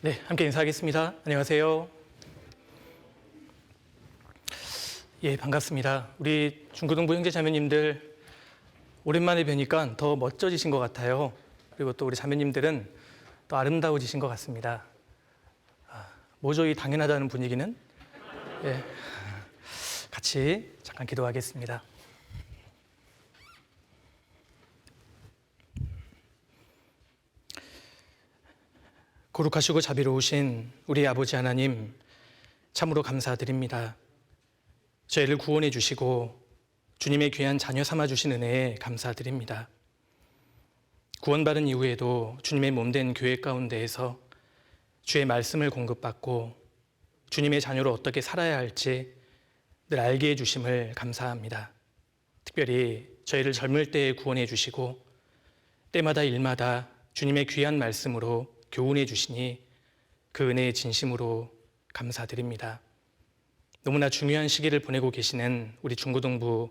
네, 함께 인사하겠습니다. 안녕하세요. 예, 반갑습니다. 우리 중고등부 형제 자매님들 오랜만에 뵈니까 더 멋져지신 것 같아요. 그리고 또 우리 자매님들은 또 아름다워지신 것 같습니다. 뭐죠, 이 당연하다는 분위기는? 예, 같이 잠깐 기도하겠습니다. 거룩하시고 자비로우신 우리 아버지 하나님, 참으로 감사드립니다. 저희를 구원해 주시고 주님의 귀한 자녀 삼아 주신 은혜에 감사드립니다. 구원받은 이후에도 주님의 몸된 교회 가운데에서 주의 말씀을 공급받고 주님의 자녀로 어떻게 살아야 할지 늘 알게 해주심을 감사합니다. 특별히 저희를 젊을 때에 구원해 주시고 때마다 일마다 주님의 귀한 말씀으로 교훈해 주시니 그 은혜의 진심으로 감사드립니다. 너무나 중요한 시기를 보내고 계시는 우리 중고등부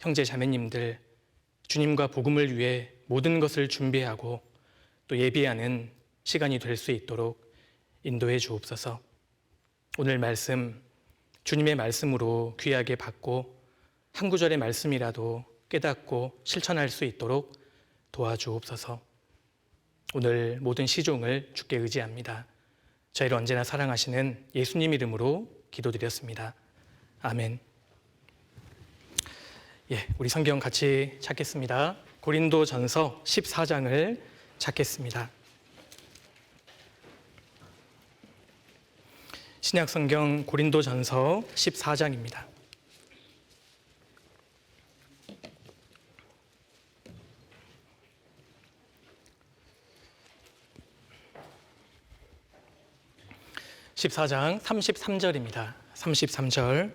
형제 자매님들, 주님과 복음을 위해 모든 것을 준비하고 또 예비하는 시간이 될 수 있도록 인도해 주옵소서. 오늘 말씀, 주님의 말씀으로 귀하게 받고 한 구절의 말씀이라도 깨닫고 실천할 수 있도록 도와주옵소서. 오늘 모든 시종을 주께 의지합니다. 저희를 언제나 사랑하시는 예수님 이름으로 기도드렸습니다. 아멘. 예, 우리 성경 같이 찾겠습니다. 고린도전서 14장을 찾겠습니다. 신약 성경 고린도전서 14장입니다. (14장) 33절입니다. 33절.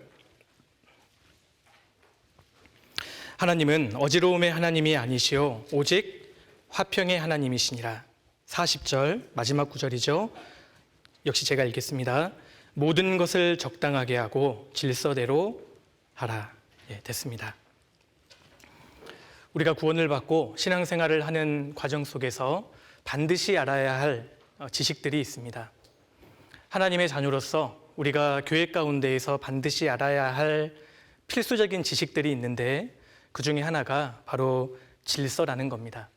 하나님은 어지러움의 하나님이 아니시오 오직 화평의 하나님이시니라. 40절 마지막 구절이죠. 역시 제가 읽겠습니다. 모든 것을 적당하게 하고 질서대로 하라. 예, 됐습니다. 우리가 구원을 받고 신앙생활을 하는 과정 속에서 반드시 알아야 할 지식들이 있습니다. 하나님의 자녀로서 우리가 교회 가운데에서 반드시 알아야 할 필수적인 지식들이 있는데 그 중에 하나가 바로 질서라는 겁니다.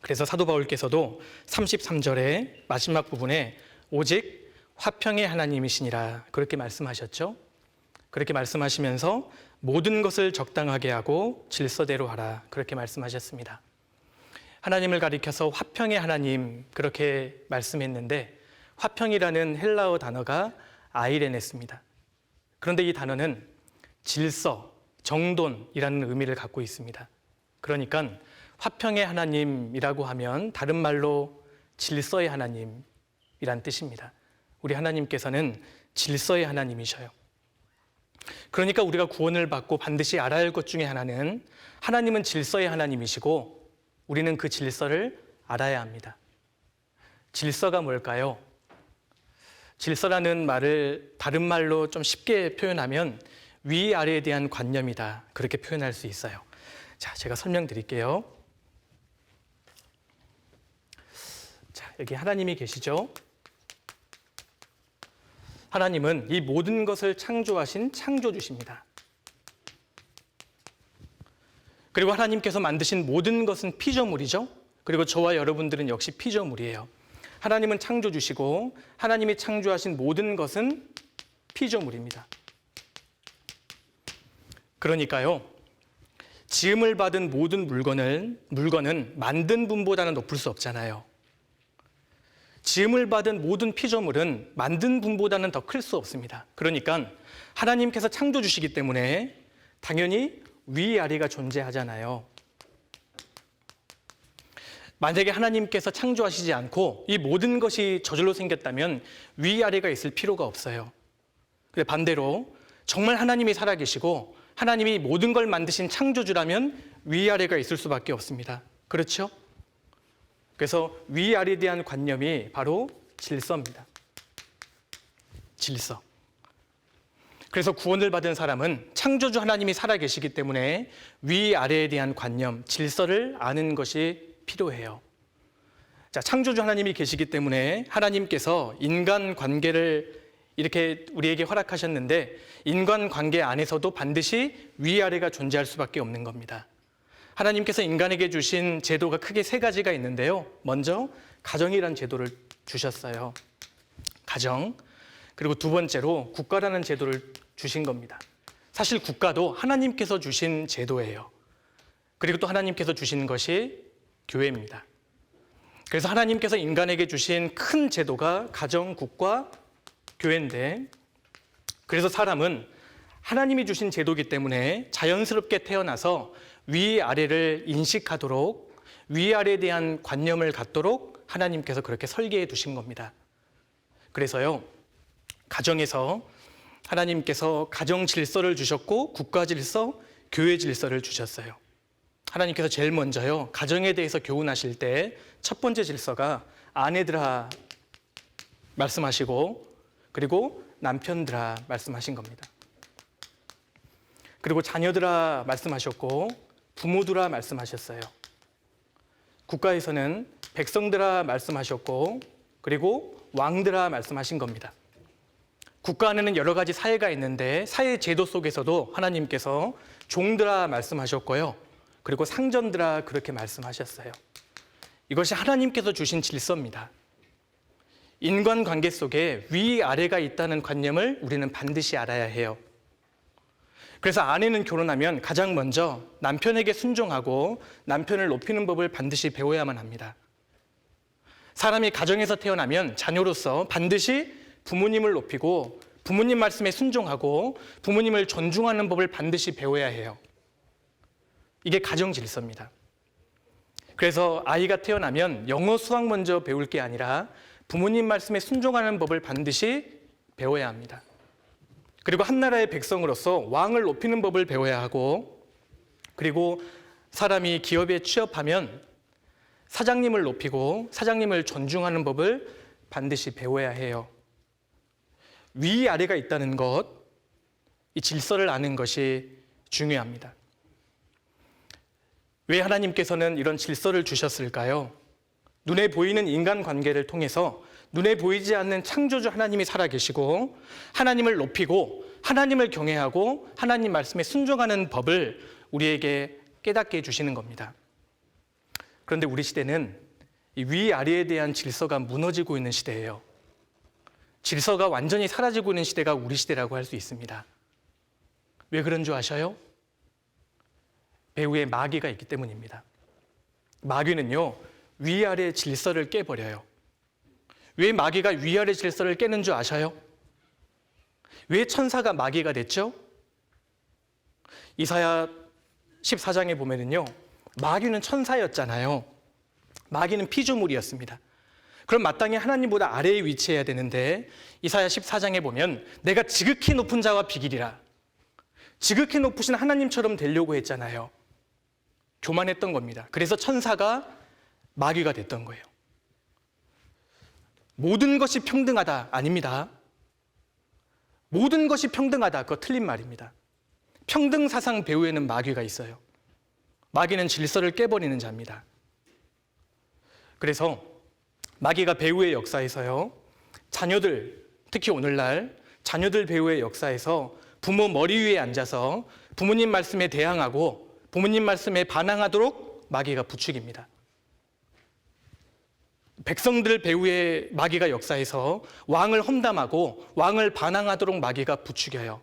그래서 사도 바울께서도 33절의 마지막 부분에 오직 화평의 하나님이시니라 그렇게 말씀하셨죠. 그렇게 말씀하시면서 모든 것을 적당하게 하고 질서대로 하라 그렇게 말씀하셨습니다. 하나님을 가리켜서 화평의 하나님 그렇게 말씀했는데 화평이라는 헬라어 단어가 아이레네스입니다. 그런데 이 단어는 질서, 정돈이라는 의미를 갖고 있습니다. 그러니까 화평의 하나님이라고 하면 다른 말로 질서의 하나님이란 뜻입니다. 우리 하나님께서는 질서의 하나님이셔요. 그러니까 우리가 구원을 받고 반드시 알아야 할 것 중에 하나는 하나님은 질서의 하나님이시고 우리는 그 질서를 알아야 합니다. 질서가 뭘까요? 질서라는 말을 다른 말로 좀 쉽게 표현하면 위아래에 대한 관념이다 그렇게 표현할 수 있어요. 자, 제가 설명드릴게요. 자, 여기 하나님이 계시죠? 하나님은 이 모든 것을 창조하신 창조주십니다. 그리고 하나님께서 만드신 모든 것은 피조물이죠. 그리고 저와 여러분들은 역시 피조물이에요. 하나님은 창조주시고 하나님이 창조하신 모든 것은 피조물입니다. 그러니까요, 지음을 받은 모든 물건은 만든 분보다는 높을 수 없잖아요. 지음을 받은 모든 피조물은 만든 분보다는 더 클 수 없습니다. 그러니까 하나님께서 창조주시기 때문에 당연히 위아래가 존재하잖아요. 만약에 하나님께서 창조하시지 않고 이 모든 것이 저절로 생겼다면 위아래가 있을 필요가 없어요. 근데 반대로 정말 하나님이 살아계시고 하나님이 모든 걸 만드신 창조주라면 위아래가 있을 수밖에 없습니다. 그렇죠? 그래서 위아래에 대한 관념이 바로 질서입니다. 질서. 그래서 구원을 받은 사람은 창조주 하나님이 살아계시기 때문에 위아래에 대한 관념, 질서를 아는 것이 필요해요. 자, 창조주 하나님이 계시기 때문에 하나님께서 인간 관계를 이렇게 우리에게 허락하셨는데 인간 관계 안에서도 반드시 위아래가 존재할 수밖에 없는 겁니다. 하나님께서 인간에게 주신 제도가 크게 세 가지가 있는데요. 먼저 가정이란 제도를 주셨어요. 가정. 그리고 두 번째로 국가라는 제도를 주신 겁니다. 사실 국가도 하나님께서 주신 제도예요. 그리고 또 하나님께서 주신 것이 교회입니다. 그래서 하나님께서 인간에게 주신 큰 제도가 가정, 국가, 교회인데, 그래서 사람은 하나님이 주신 제도이기 때문에 자연스럽게 태어나서 위아래를 인식하도록, 위아래에 대한 관념을 갖도록 하나님께서 그렇게 설계해 두신 겁니다. 그래서요, 가정에서 하나님께서 가정 질서를 주셨고 국가 질서, 교회 질서를 주셨어요. 하나님께서 제일 먼저요, 가정에 대해서 교훈하실 때 첫 번째 질서가 아내들아 말씀하시고, 그리고 남편들아 말씀하신 겁니다. 그리고 자녀들아 말씀하셨고 부모들아 말씀하셨어요. 국가에서는 백성들아 말씀하셨고, 그리고 왕들아 말씀하신 겁니다. 국가 안에는 여러 가지 사회가 있는데 사회 제도 속에서도 하나님께서 종들아 말씀하셨고요. 그리고 상전들아 그렇게 말씀하셨어요. 이것이 하나님께서 주신 질서입니다. 인간관계 속에 위아래가 있다는 관념을 우리는 반드시 알아야 해요. 그래서 아내는 결혼하면 가장 먼저 남편에게 순종하고 남편을 높이는 법을 반드시 배워야만 합니다. 사람이 가정에서 태어나면 자녀로서 반드시 부모님을 높이고 부모님 말씀에 순종하고 부모님을 존중하는 법을 반드시 배워야 해요. 이게 가정 질서입니다. 그래서 아이가 태어나면 영어, 수학 먼저 배울 게 아니라 부모님 말씀에 순종하는 법을 반드시 배워야 합니다. 그리고 한 나라의 백성으로서 왕을 높이는 법을 배워야 하고, 그리고 사람이 기업에 취업하면 사장님을 높이고 사장님을 존중하는 법을 반드시 배워야 해요. 위아래가 있다는 것, 이 질서를 아는 것이 중요합니다. 왜 하나님께서는 이런 질서를 주셨을까요? 눈에 보이는 인간관계를 통해서 눈에 보이지 않는 창조주 하나님이 살아계시고 하나님을 높이고 하나님을 경외하고 하나님 말씀에 순종하는 법을 우리에게 깨닫게 해주시는 겁니다. 그런데 우리 시대는 이 위아래에 대한 질서가 무너지고 있는 시대예요. 질서가 완전히 사라지고 있는 시대가 우리 시대라고 할 수 있습니다. 왜 그런 줄 아셔요? 배후에 마귀가 있기 때문입니다. 마귀는요, 위아래 질서를 깨버려요. 왜 마귀가 위아래 질서를 깨는 줄 아셔요? 왜 천사가 마귀가 됐죠? 이사야 14장에 보면은요, 마귀는 천사였잖아요. 마귀는 피조물이었습니다. 그럼 마땅히 하나님보다 아래에 위치해야 되는데 이사야 14장에 보면 내가 지극히 높은 자와 비기리라. 지극히 높으신 하나님처럼 되려고 했잖아요. 교만했던 겁니다. 그래서 천사가 마귀가 됐던 거예요. 모든 것이 평등하다 아닙니다. 모든 것이 평등하다, 그거 틀린 말입니다. 평등 사상 배후에는 마귀가 있어요. 마귀는 질서를 깨버리는 자입니다. 그래서 마귀가 배후의 역사에서요, 자녀들, 특히 오늘날 자녀들 배후의 역사에서 부모 머리 위에 앉아서 부모님 말씀에 대항하고 부모님 말씀에 반항하도록 마귀가 부추깁니다. 백성들 배후의 마귀가 역사에서 왕을 험담하고 왕을 반항하도록 마귀가 부추겨요.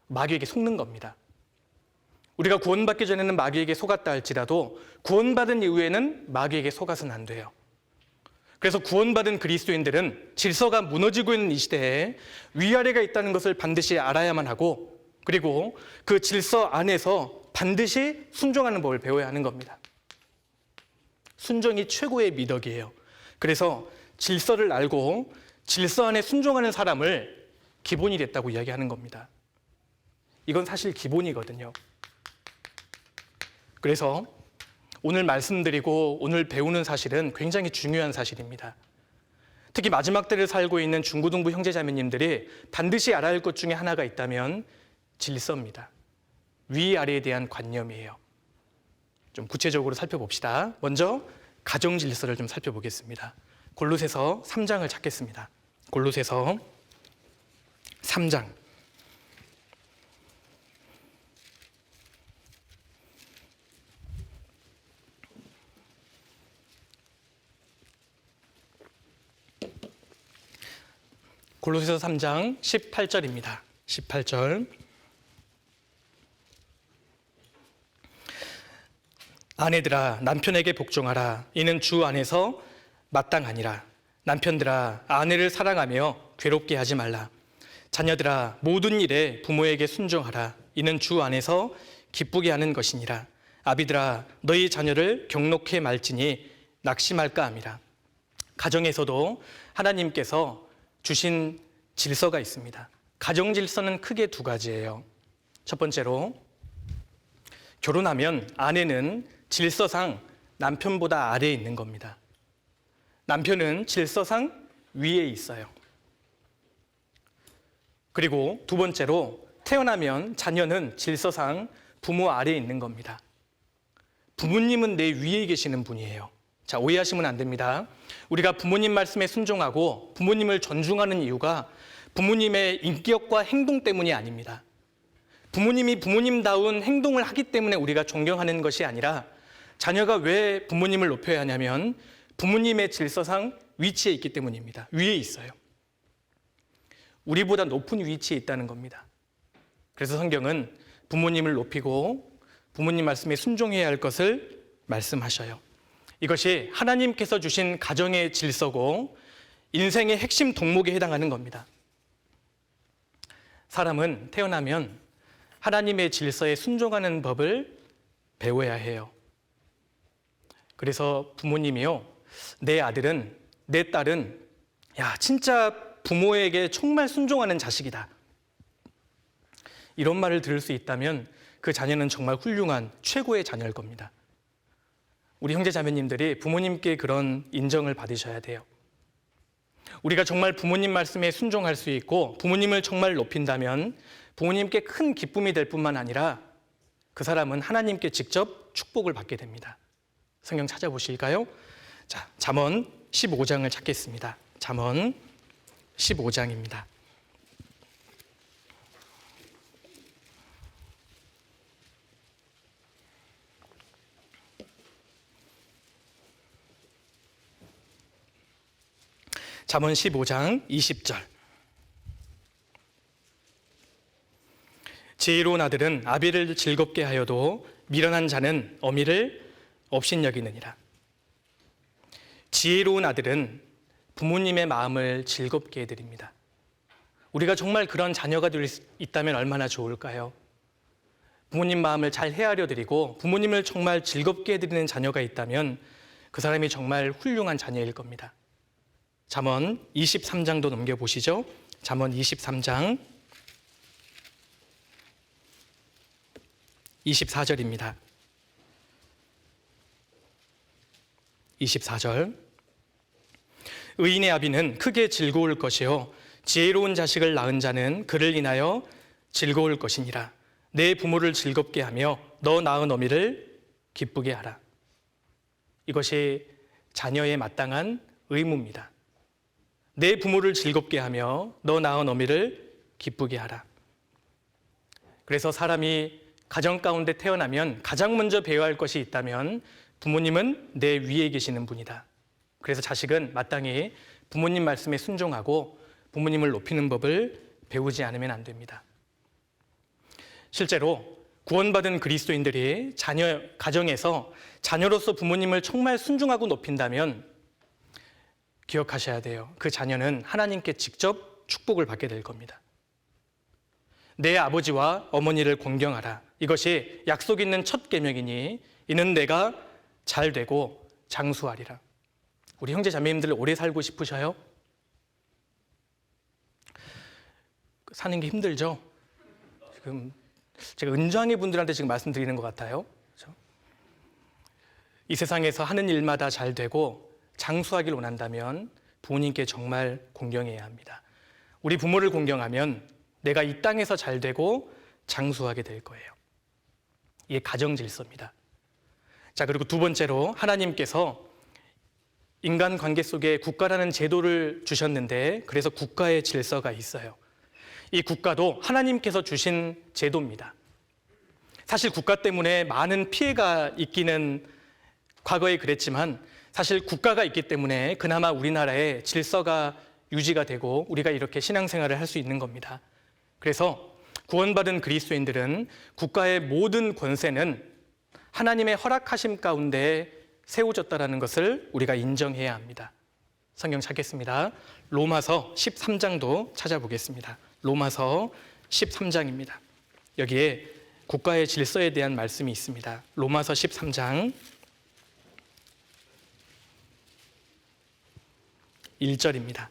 마귀에게 속는 겁니다. 우리가 구원받기 전에는 마귀에게 속았다 할지라도 구원받은 이후에는 마귀에게 속아서는 안 돼요. 그래서 구원받은 그리스도인들은 질서가 무너지고 있는 이 시대에 위아래가 있다는 것을 반드시 알아야만 하고, 그리고 그 질서 안에서 반드시 순종하는 법을 배워야 하는 겁니다. 순종이 최고의 미덕이에요. 그래서 질서를 알고 질서 안에 순종하는 사람을 기본이 됐다고 이야기하는 겁니다. 이건 사실 기본이거든요. 그래서 오늘 말씀드리고 오늘 배우는 사실은 굉장히 중요한 사실입니다. 특히 마지막 때를 살고 있는 중고등부 형제자매님들이 반드시 알아야 할 것 중에 하나가 있다면 질서입니다. 위아래에 대한 관념이에요. 좀 구체적으로 살펴봅시다. 먼저 가정 질서를 좀 살펴보겠습니다. 골로새서 3장을 찾겠습니다. 골로새서 3장. 골로새서 3장 18절입니다. 18절. 아내들아 남편에게 복종하라. 이는 주 안에서 마땅하니라. 남편들아 아내를 사랑하며 괴롭게 하지 말라. 자녀들아 모든 일에 부모에게 순종하라. 이는 주 안에서 기쁘게 하는 것이니라. 아비들아 너희 자녀를 경록해 말지니 낙심할까 함이라. 가정에서도 하나님께서 주신 질서가 있습니다. 가정 질서는 크게 두 가지예요. 첫 번째로 결혼하면 아내는 질서상 남편보다 아래에 있는 겁니다. 남편은 질서상 위에 있어요. 그리고 두 번째로 태어나면 자녀는 질서상 부모 아래에 있는 겁니다. 부모님은 내 위에 계시는 분이에요. 자, 오해하시면 안 됩니다. 우리가 부모님 말씀에 순종하고 부모님을 존중하는 이유가 부모님의 인격과 행동 때문이 아닙니다. 부모님이 부모님다운 행동을 하기 때문에 우리가 존경하는 것이 아니라 자녀가 왜 부모님을 높여야 하냐면 부모님의 질서상 위치에 있기 때문입니다. 위에 있어요. 우리보다 높은 위치에 있다는 겁니다. 그래서 성경은 부모님을 높이고 부모님 말씀에 순종해야 할 것을 말씀하셔요. 이것이 하나님께서 주신 가정의 질서고 인생의 핵심 덕목에 해당하는 겁니다. 사람은 태어나면 하나님의 질서에 순종하는 법을 배워야 해요. 그래서 부모님이요, 내 아들은, 내 딸은 야 진짜 부모에게 정말 순종하는 자식이다, 이런 말을 들을 수 있다면 그 자녀는 정말 훌륭한 최고의 자녀일 겁니다. 우리 형제 자매님들이 부모님께 그런 인정을 받으셔야 돼요. 우리가 정말 부모님 말씀에 순종할 수 있고 부모님을 정말 높인다면 부모님께 큰 기쁨이 될 뿐만 아니라 그 사람은 하나님께 직접 축복을 받게 됩니다. 성경 찾아보실까요? 자, 잠언 15장을 찾겠습니다. 잠언 15장입니다. 잠언 15장 20절. 지혜로운 아들은 아비를 즐겁게 하여도 미련한 자는 어미를 업신여기느니라. 지혜로운 아들은 부모님의 마음을 즐겁게 해드립니다. 우리가 정말 그런 자녀가 될 수 있다면 얼마나 좋을까요? 부모님 마음을 잘 헤아려 드리고 부모님을 정말 즐겁게 해드리는 자녀가 있다면 그 사람이 정말 훌륭한 자녀일 겁니다. 잠언 23장도 넘겨보시죠. 잠언 23장 24절입니다. 24절. 의인의 아비는 크게 즐거울 것이요 지혜로운 자식을 낳은 자는 그를 인하여 즐거울 것이니라. 내 부모를 즐겁게 하며 너 낳은 어미를 기쁘게 하라. 이것이 자녀의 마땅한 의무입니다. 내 부모를 즐겁게 하며 너 낳은 어미를 기쁘게 하라. 그래서 사람이 가정 가운데 태어나면 가장 먼저 배워야 할 것이 있다면 부모님은 내 위에 계시는 분이다. 그래서 자식은 마땅히 부모님 말씀에 순종하고 부모님을 높이는 법을 배우지 않으면 안 됩니다. 실제로 구원받은 그리스도인들이 가정에서 자녀로서 부모님을 정말 순종하고 높인다면 기억하셔야 돼요. 그 자녀는 하나님께 직접 축복을 받게 될 겁니다. 내 아버지와 어머니를 공경하라. 이것이 약속 있는 첫 계명이니 이는 내가 잘 되고 장수하리라. 우리 형제 자매님들 오래 살고 싶으셔요? 사는 게 힘들죠? 지금 제가 은장이 분들한테 지금 말씀드리는 것 같아요. 그렇죠? 이 세상에서 하는 일마다 잘 되고 장수하길 원한다면 부모님께 정말 공경해야 합니다. 우리 부모를 공경하면 내가 이 땅에서 잘 되고 장수하게 될 거예요. 이게 가정 질서입니다. 자, 그리고 두 번째로 하나님께서 인간 관계 속에 국가라는 제도를 주셨는데 그래서 국가의 질서가 있어요. 이 국가도 하나님께서 주신 제도입니다. 사실 국가 때문에 많은 피해가 있기는 과거에 그랬지만 사실 국가가 있기 때문에 그나마 우리나라의 질서가 유지가 되고 우리가 이렇게 신앙생활을 할 수 있는 겁니다. 그래서 구원받은 그리스도인들은 국가의 모든 권세는 하나님의 허락하심 가운데 세워졌다는 것을 우리가 인정해야 합니다. 성경 찾겠습니다. 로마서 13장도 찾아보겠습니다. 로마서 13장입니다. 여기에 국가의 질서에 대한 말씀이 있습니다. 로마서 13장 1절입니다.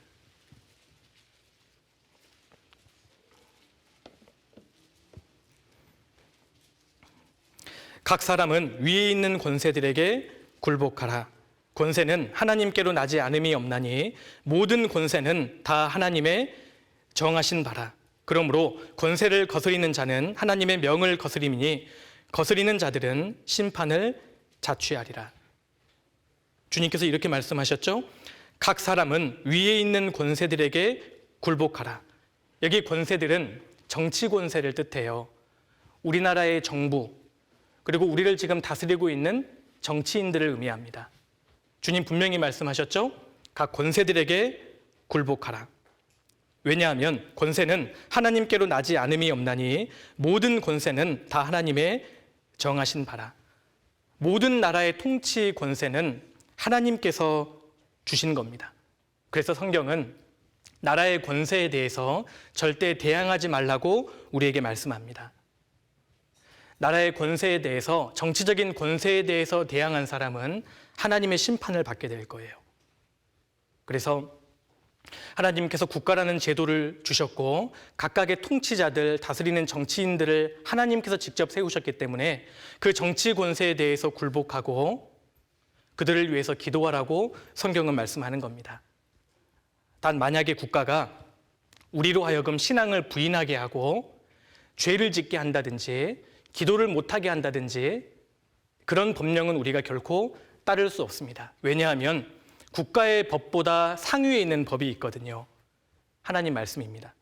각 사람은 위에 있는 권세들에게 굴복하라. 권세는 하나님께로 나지 않음이 없나니 모든 권세는 다 하나님의 정하신 바라. 그러므로 권세를 거스리는 자는 하나님의 명을 거스림이니 거스리는 자들은 심판을 자취하리라. 주님께서 이렇게 말씀하셨죠. 각 사람은 위에 있는 권세들에게 굴복하라. 여기 권세들은 정치 권세를 뜻해요. 우리나라의 정부 그리고 우리를 지금 다스리고 있는 정치인들을 의미합니다. 주님 분명히 말씀하셨죠. 각 권세들에게 굴복하라. 왜냐하면 권세는 하나님께로 나지 않음이 없나니 모든 권세는 다 하나님의 정하신 바라. 모든 나라의 통치 권세는 하나님께서 주신 겁니다. 그래서 성경은 나라의 권세에 대해서 절대 대항하지 말라고 우리에게 말씀합니다. 나라의 권세에 대해서, 정치적인 권세에 대해서 대항한 사람은 하나님의 심판을 받게 될 거예요. 그래서 하나님께서 국가라는 제도를 주셨고 각각의 통치자들, 다스리는 정치인들을 하나님께서 직접 세우셨기 때문에 그 정치 권세에 대해서 굴복하고 그들을 위해서 기도하라고 성경은 말씀하는 겁니다. 단 만약에 국가가 우리로 하여금 신앙을 부인하게 하고 죄를 짓게 한다든지 기도를 못하게 한다든지 그런 법령은 우리가 결코 따를 수 없습니다. 왜냐하면 국가의 법보다 상위에 있는 법이 있거든요. 하나님 말씀입니다.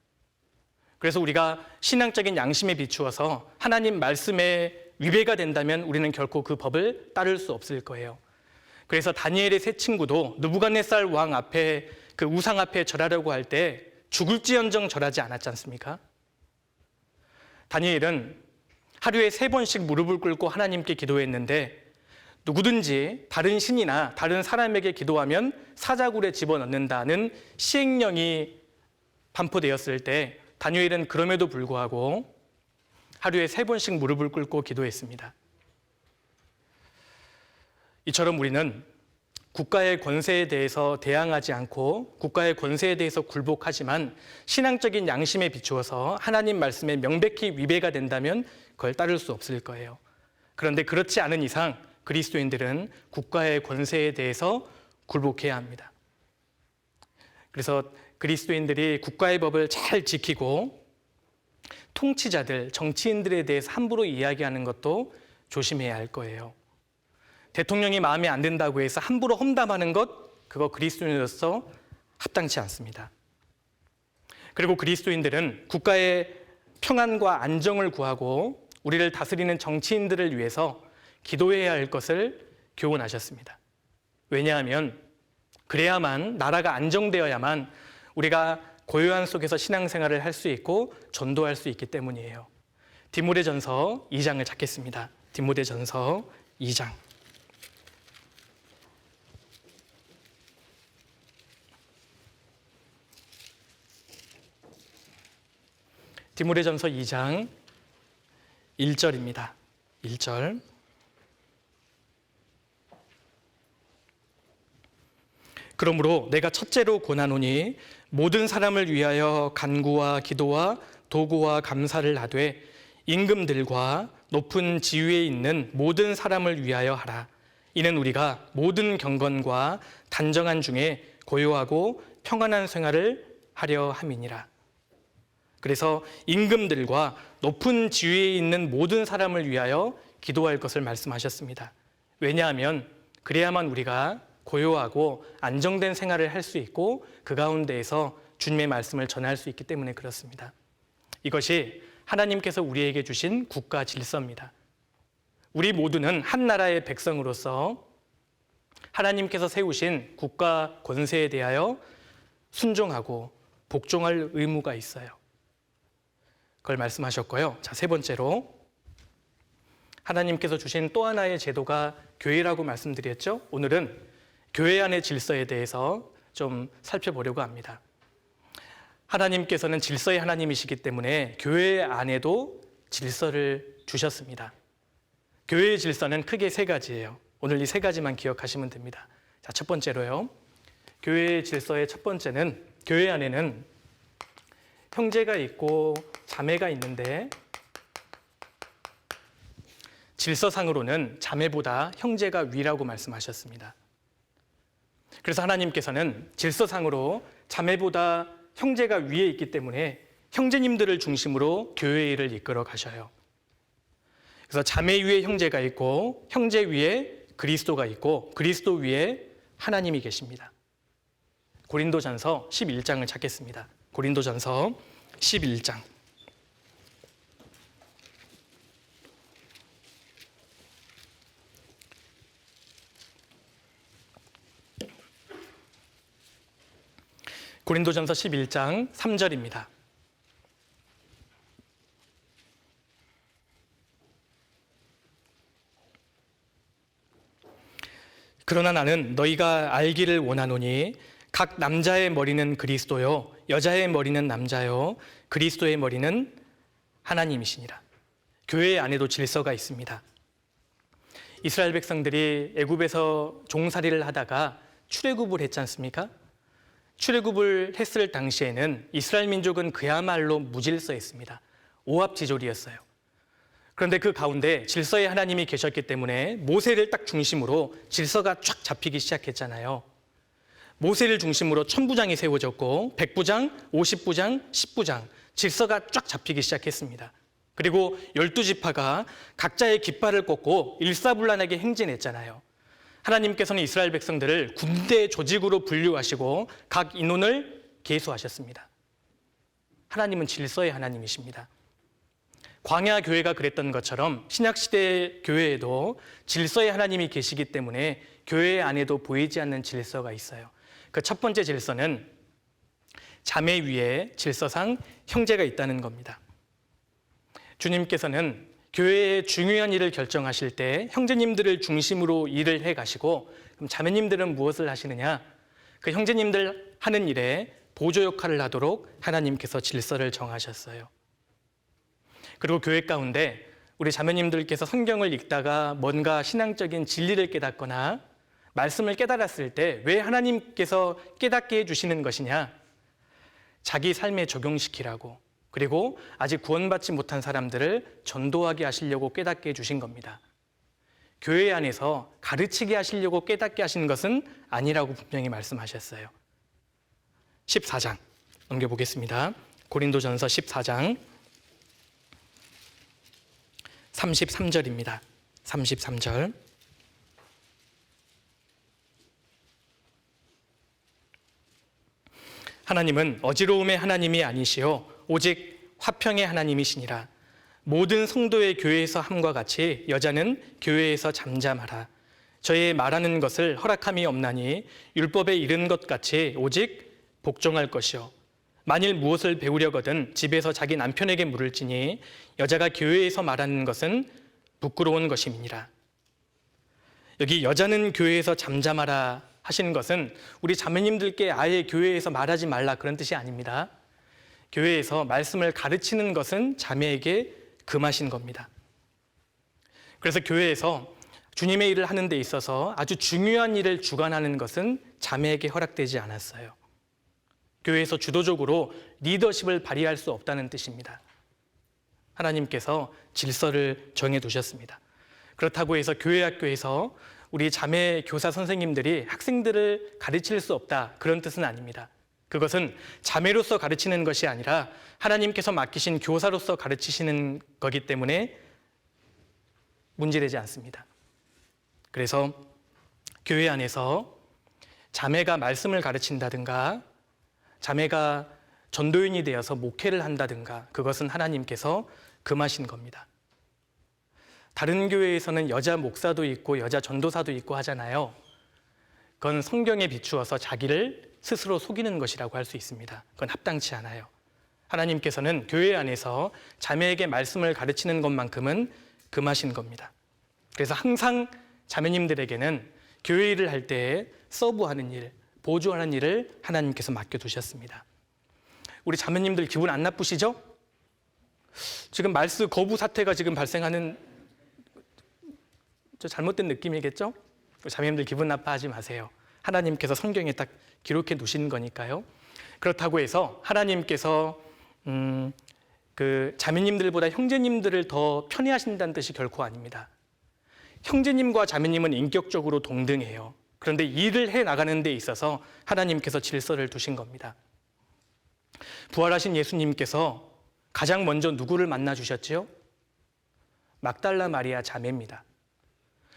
그래서 우리가 신앙적인 양심에 비추어서 하나님 말씀에 위배가 된다면 우리는 결코 그 법을 따를 수 없을 거예요. 그래서 다니엘의 세 친구도 느부갓네살 왕 앞에 그 우상 앞에 절하려고 할 때 죽을지언정 절하지 않았지 않습니까? 다니엘은 하루에 3번씩 무릎을 꿇고 하나님께 기도했는데 누구든지 다른 신이나 다른 사람에게 기도하면 사자굴에 집어넣는다는 시행령이 반포되었을 때 다니엘은 그럼에도 불구하고 하루에 3번씩 무릎을 꿇고 기도했습니다. 이처럼 우리는 국가의 권세에 대해서 대항하지 않고 국가의 권세에 대해서 굴복하지만 신앙적인 양심에 비추어서 하나님 말씀에 명백히 위배가 된다면 그걸 따를 수 없을 거예요. 그런데 그렇지 않은 이상 그리스도인들은 국가의 권세에 대해서 굴복해야 합니다. 그래서 그리스도인들이 국가의 법을 잘 지키고 통치자들, 정치인들에 대해서 함부로 이야기하는 것도 조심해야 할 거예요. 대통령이 마음에 안 든다고 해서 함부로 험담하는 것, 그거 그리스도인으로서 합당치 않습니다. 그리고 그리스도인들은 국가의 평안과 안정을 구하고 우리를 다스리는 정치인들을 위해서 기도해야 할 것을 교훈하셨습니다. 왜냐하면 그래야만 나라가 안정되어야만 우리가 고요한 속에서 신앙생활을 할 수 있고 전도할 수 있기 때문이에요. 디모데전서 2장을 찾겠습니다. 디모데전서 2장. 디모데전서 2장 1절입니다. 1절. 그러므로 내가 첫째로 권하노니 모든 사람을 위하여 간구와 기도와 도구와 감사를 하되 임금들과 높은 지위에 있는 모든 사람을 위하여 하라. 이는 우리가 모든 경건과 단정한 중에 고요하고 평안한 생활을 하려 함이니라. 그래서 임금들과 높은 지위에 있는 모든 사람을 위하여 기도할 것을 말씀하셨습니다. 왜냐하면 그래야만 우리가 고요하고 안정된 생활을 할 수 있고 그 가운데에서 주님의 말씀을 전할 수 있기 때문에 그렇습니다. 이것이 하나님께서 우리에게 주신 국가 질서입니다. 우리 모두는 한 나라의 백성으로서 하나님께서 세우신 국가 권세에 대하여 순종하고 복종할 의무가 있어요. 그걸 말씀하셨고요. 자, 세 번째로 하나님께서 주신 또 하나의 제도가 교회라고 말씀드렸죠. 오늘은 교회 안의 질서에 대해서 좀 살펴보려고 합니다. 하나님께서는 질서의 하나님이시기 때문에 교회 안에도 질서를 주셨습니다. 교회의 질서는 크게 세 가지예요. 오늘 이 세 가지만 기억하시면 됩니다. 자, 첫 번째로요. 교회의 질서의 첫 번째는 교회 안에는 형제가 있고 자매가 있는데 질서상으로는 자매보다 형제가 위라고 말씀하셨습니다. 그래서 하나님께서는 질서상으로 자매보다 형제가 위에 있기 때문에 형제님들을 중심으로 교회의 일을 이끌어 가셔요. 그래서 자매 위에 형제가 있고 형제 위에 그리스도가 있고 그리스도 위에 하나님이 계십니다. 고린도전서 11장을 찾겠습니다. 고린도전서 11장. 고린도전서 11장 3절입니다. 그러나 나는 너희가 알기를 원하노니 각 남자의 머리는 그리스도요 여자의 머리는 남자요 그리스도의 머리는 하나님이시니라. 교회 안에도 질서가 있습니다. 이스라엘 백성들이 애굽에서 종살이를 하다가 출애굽을 했지 않습니까? 출애굽을 했을 당시에는 이스라엘 민족은 그야말로 무질서했습니다. 오합지졸이었어요. 그런데 그 가운데 질서의 하나님이 계셨기 때문에 모세를 딱 중심으로 질서가 쫙 잡히기 시작했잖아요. 모세를 중심으로 1000부장이 세워졌고 100부장, 50부장, 10부장 질서가 쫙 잡히기 시작했습니다. 그리고 12지파가 각자의 깃발을 꽂고 일사불란하게 행진했잖아요. 하나님께서는 이스라엘 백성들을 군대 조직으로 분류하시고 각 인원을 계수하셨습니다. 하나님은 질서의 하나님이십니다. 광야 교회가 그랬던 것처럼 신약시대 교회에도 질서의 하나님이 계시기 때문에 교회 안에도 보이지 않는 질서가 있어요. 그 첫 번째 질서는 자매 위에 질서상 형제가 있다는 겁니다. 주님께서는 교회의 중요한 일을 결정하실 때 형제님들을 중심으로 일을 해가시고 그럼 자매님들은 무엇을 하시느냐? 그 형제님들 하는 일에 보조 역할을 하도록 하나님께서 질서를 정하셨어요. 그리고 교회 가운데 우리 자매님들께서 성경을 읽다가 뭔가 신앙적인 진리를 깨닫거나 말씀을 깨달았을 때 왜 하나님께서 깨닫게 해주시는 것이냐? 자기 삶에 적용시키라고, 그리고 아직 구원받지 못한 사람들을 전도하게 하시려고 깨닫게 해주신 겁니다. 교회 안에서 가르치게 하시려고 깨닫게 하신 것은 아니라고 분명히 말씀하셨어요. 14장 넘겨보겠습니다. 고린도전서 14장 33절입니다. 33절. 하나님은 어지러움의 하나님이 아니시오 오직 화평의 하나님이시니라. 모든 성도의 교회에서 함과 같이 여자는 교회에서 잠잠하라. 저의 말하는 것을 허락함이 없나니 율법에 이른 것 같이 오직 복종할 것이요. 만일 무엇을 배우려거든 집에서 자기 남편에게 물을지니 여자가 교회에서 말하는 것은 부끄러운 것임이니라. 여기 여자는 교회에서 잠잠하라 하시는 것은 우리 자매님들께 아예 교회에서 말하지 말라 그런 뜻이 아닙니다. 교회에서 말씀을 가르치는 것은 자매에게 금하신 겁니다. 그래서 교회에서 주님의 일을 하는 데 있어서 아주 중요한 일을 주관하는 것은 자매에게 허락되지 않았어요. 교회에서 주도적으로 리더십을 발휘할 수 없다는 뜻입니다. 하나님께서 질서를 정해두셨습니다. 그렇다고 해서 교회 학교에서 우리 자매 교사 선생님들이 학생들을 가르칠 수 없다 그런 뜻은 아닙니다. 그것은 자매로서 가르치는 것이 아니라 하나님께서 맡기신 교사로서 가르치시는 거기 때문에 문제되지 않습니다. 그래서 교회 안에서 자매가 말씀을 가르친다든가 자매가 전도인이 되어서 목회를 한다든가 그것은 하나님께서 금하신 겁니다. 다른 교회에서는 여자 목사도 있고 여자 전도사도 있고 하잖아요. 그건 성경에 비추어서 자기를 스스로 속이는 것이라고 할 수 있습니다. 그건 합당치 않아요. 하나님께서는 교회 안에서 자매에게 말씀을 가르치는 것만큼은 금하신 겁니다. 그래서 항상 자매님들에게는 교회 일을 할 때 서브하는 일, 보조하는 일을 하나님께서 맡겨두셨습니다. 우리 자매님들 기분 안 나쁘시죠? 지금 말스 거부 사태가 지금 발생하는 잘못된 느낌이겠죠? 자매님들 기분 나빠하지 마세요. 하나님께서 성경에 딱 기록해 두신 거니까요. 그렇다고 해서 하나님께서 그 자매님들보다 형제님들을 더 편애하신다는 뜻이 결코 아닙니다. 형제님과 자매님은 인격적으로 동등해요. 그런데 일을 해 나가는 데 있어서 하나님께서 질서를 두신 겁니다. 부활하신 예수님께서 가장 먼저 누구를 만나 주셨지요? 막달라 마리아 자매입니다.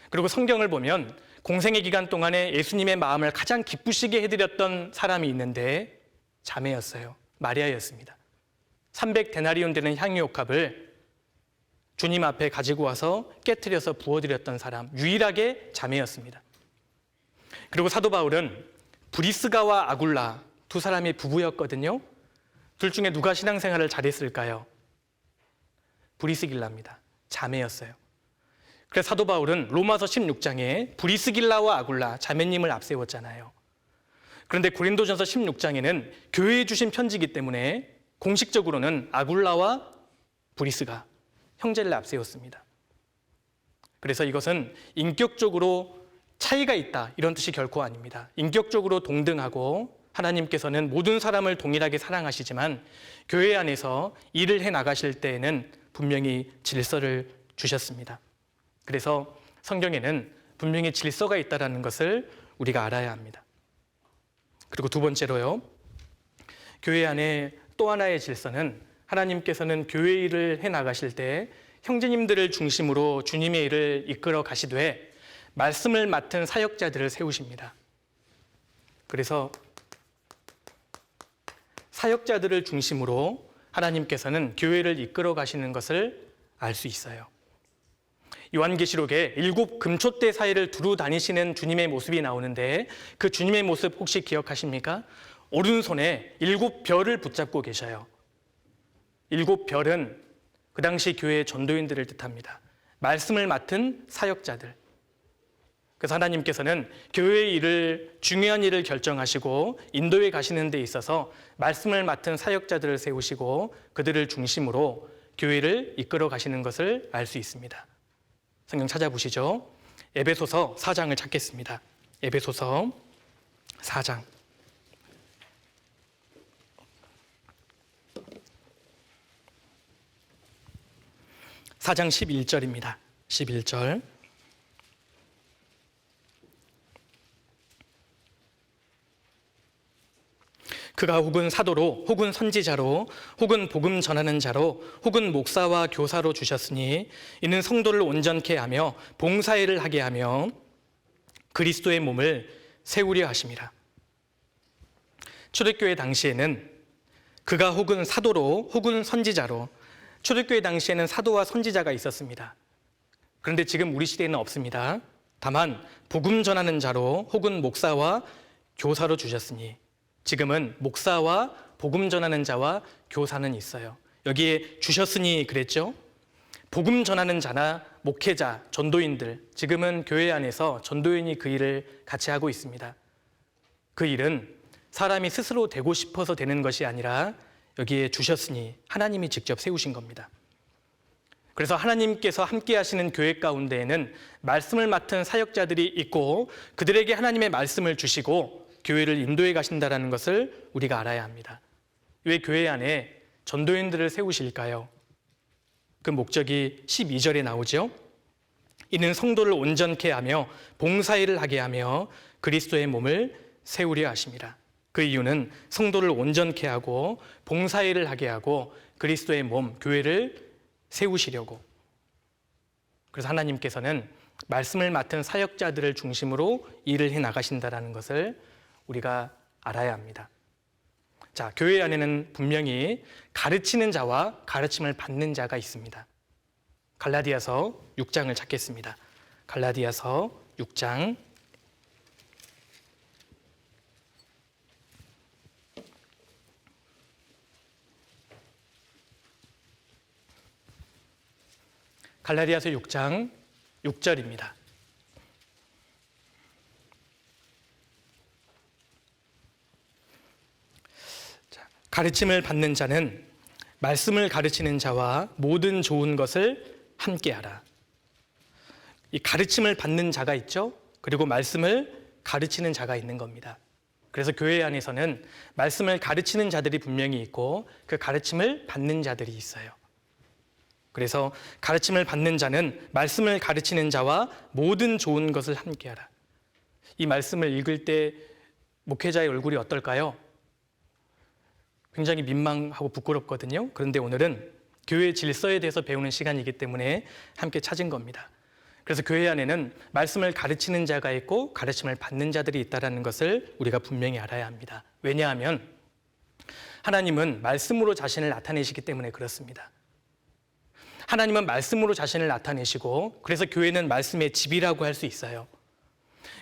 그리고 성경을 보면 공생의 기간 동안에 예수님의 마음을 가장 기쁘시게 해드렸던 사람이 있는데 자매였어요. 마리아였습니다. 300데나리온 되는 향유옥합을 주님 앞에 가지고 와서 깨트려서 부어드렸던 사람, 유일하게 자매였습니다. 그리고 사도 바울은 브리스가와 아굴라 두 사람이 부부였거든요. 둘 중에 누가 신앙생활을 잘했을까요? 브리스길라입니다. 자매였어요. 그래서 사도 바울은 로마서 16장에 브리스길라와 아굴라 자매님을 앞세웠잖아요. 그런데 고린도전서 16장에는 교회에 주신 편지이기 때문에 공식적으로는 아굴라와 브리스가 형제를 앞세웠습니다. 그래서 이것은 인격적으로 차이가 있다 이런 뜻이 결코 아닙니다. 인격적으로 동등하고 하나님께서는 모든 사람을 동일하게 사랑하시지만 교회 안에서 일을 해 나가실 때에는 분명히 질서를 주셨습니다. 그래서 성경에는 분명히 질서가 있다는 것을 우리가 알아야 합니다. 그리고 두 번째로요, 교회 안에 또 하나의 질서는 하나님께서는 교회 일을 해 나가실 때 형제님들을 중심으로 주님의 일을 이끌어 가시되 말씀을 맡은 사역자들을 세우십니다. 그래서 사역자들을 중심으로 하나님께서는 교회를 이끌어 가시는 것을 알 수 있어요. 요한계시록에 7 금촛대 사이를 두루 다니시는 주님의 모습이 나오는데 그 주님의 모습 혹시 기억하십니까? 오른손에 7 별을 붙잡고 계셔요. 7 별은 그 당시 교회의 전도인들을 뜻합니다. 말씀을 맡은 사역자들. 그래서 하나님께서는 교회의 일을, 중요한 일을 결정하시고 인도에 가시는 데 있어서 말씀을 맡은 사역자들을 세우시고 그들을 중심으로 교회를 이끌어 가시는 것을 알 수 있습니다. 성경 찾아보시죠. 에베소서 4장을 찾겠습니다. 에베소서 4장. 4장 11절입니다. 11절. 그가 혹은 사도로 혹은 선지자로 혹은 복음 전하는 자로 혹은 목사와 교사로 주셨으니 이는 성도를 온전케 하며 봉사일을 하게 하며 그리스도의 몸을 세우려 하심이라. 초대교회 당시에는 그가 혹은 사도로 혹은 선지자로, 초대교회 당시에는 사도와 선지자가 있었습니다. 그런데 지금 우리 시대에는 없습니다. 다만 복음 전하는 자로 혹은 목사와 교사로 주셨으니, 지금은 목사와 복음 전하는 자와 교사는 있어요. 여기에 주셨으니 그랬죠. 복음 전하는 자나 목회자, 전도인들, 지금은 교회 안에서 전도인이 그 일을 같이 하고 있습니다. 그 일은 사람이 스스로 되고 싶어서 되는 것이 아니라 여기에 주셨으니 하나님이 직접 세우신 겁니다. 그래서 하나님께서 함께 하시는 교회 가운데에는 말씀을 맡은 사역자들이 있고 그들에게 하나님의 말씀을 주시고 교회를 인도해 가신다는 것을 우리가 알아야 합니다. 왜 교회 안에 전도인들을 세우실까요? 그 목적이 12절에 나오죠. 이는 성도를 온전케 하며 봉사일을 하게 하며 그리스도의 몸을 세우려 하심이라. 그 이유는 성도를 온전케 하고 봉사일을 하게 하고 그리스도의 몸, 교회를 세우시려고. 그래서 하나님께서는 말씀을 맡은 사역자들을 중심으로 일을 해 나가신다는 것을 우리가 알아야 합니다. 자, 교회 안에는 분명히 가르치는 자와 가르침을 받는 자가 있습니다. 갈라디아서 6장을 찾겠습니다. 갈라디아서 6장 6절입니다. 가르침을 받는 자는 말씀을 가르치는 자와 모든 좋은 것을 함께하라. 이 가르침을 받는 자가 있죠. 그리고 말씀을 가르치는 자가 있는 겁니다. 그래서 교회 안에서는 말씀을 가르치는 자들이 분명히 있고 그 가르침을 받는 자들이 있어요. 그래서 가르침을 받는 자는 말씀을 가르치는 자와 모든 좋은 것을 함께하라. 이 말씀을 읽을 때 목회자의 얼굴이 어떨까요? 굉장히 민망하고 부끄럽거든요. 그런데 오늘은 교회 질서에 대해서 배우는 시간이기 때문에 함께 찾은 겁니다. 그래서 교회 안에는 말씀을 가르치는 자가 있고 가르침을 받는 자들이 있다는 것을 우리가 분명히 알아야 합니다. 왜냐하면 하나님은 말씀으로 자신을 나타내시기 때문에 그렇습니다. 하나님은 말씀으로 자신을 나타내시고 그래서 교회는 말씀의 집이라고 할 수 있어요.